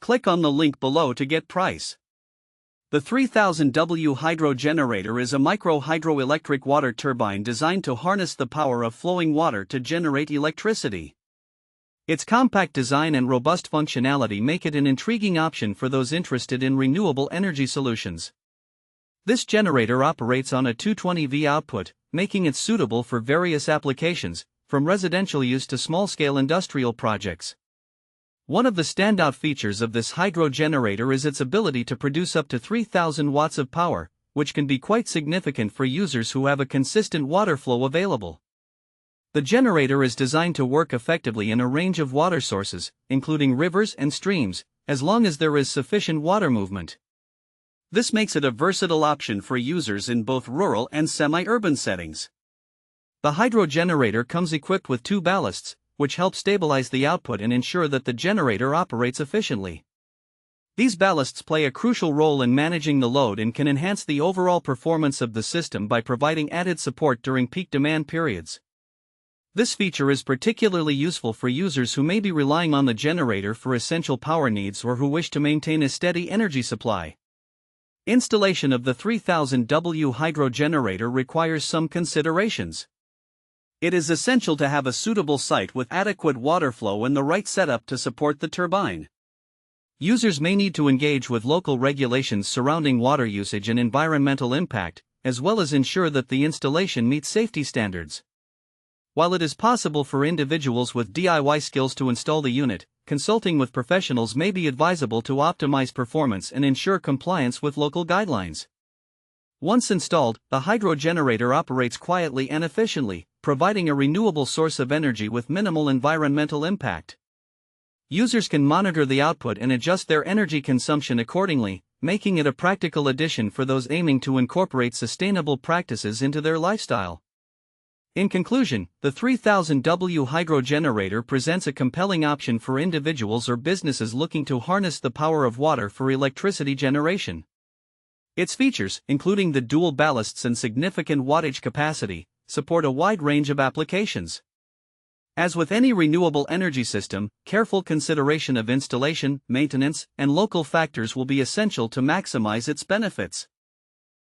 Click on the link below to get price. The 3000W hydro generator is a micro-hydroelectric water turbine designed to harness the power of flowing water to generate electricity. Its compact design and robust functionality make it an intriguing option for those interested in renewable energy solutions. This generator operates on a 220V output, making it suitable for various applications, from residential use to small-scale industrial projects. One of the standout features of this hydro generator is its ability to produce up to 3000 watts of power, which can be quite significant for users who have a consistent water flow available. The generator is designed to work effectively in a range of water sources, including rivers and streams, as long as there is sufficient water movement. This makes it a versatile option for users in both rural and semi-urban settings. The hydro generator comes equipped with 2 ballasts, which help stabilize the output and ensure that the generator operates efficiently. These ballasts play a crucial role in managing the load and can enhance the overall performance of the system by providing added support during peak demand periods. This feature is particularly useful for users who may be relying on the generator for essential power needs or who wish to maintain a steady energy supply. Installation of the 3000W hydro generator requires some considerations. It is essential to have a suitable site with adequate water flow and the right setup to support the turbine. Users may need to engage with local regulations surrounding water usage and environmental impact, as well as ensure that the installation meets safety standards. While it is possible for individuals with DIY skills to install the unit, consulting with professionals may be advisable to optimize performance and ensure compliance with local guidelines. Once installed, the hydro generator operates quietly and efficiently, providing a renewable source of energy with minimal environmental impact. Users can monitor the output and adjust their energy consumption accordingly, making it a practical addition for those aiming to incorporate sustainable practices into their lifestyle. In conclusion, the 3000W hydro generator presents a compelling option for individuals or businesses looking to harness the power of water for electricity generation. Its features, including the dual ballasts and significant wattage capacity, support a wide range of applications. As with any renewable energy system, careful consideration of installation, maintenance, and local factors will be essential to maximize its benefits.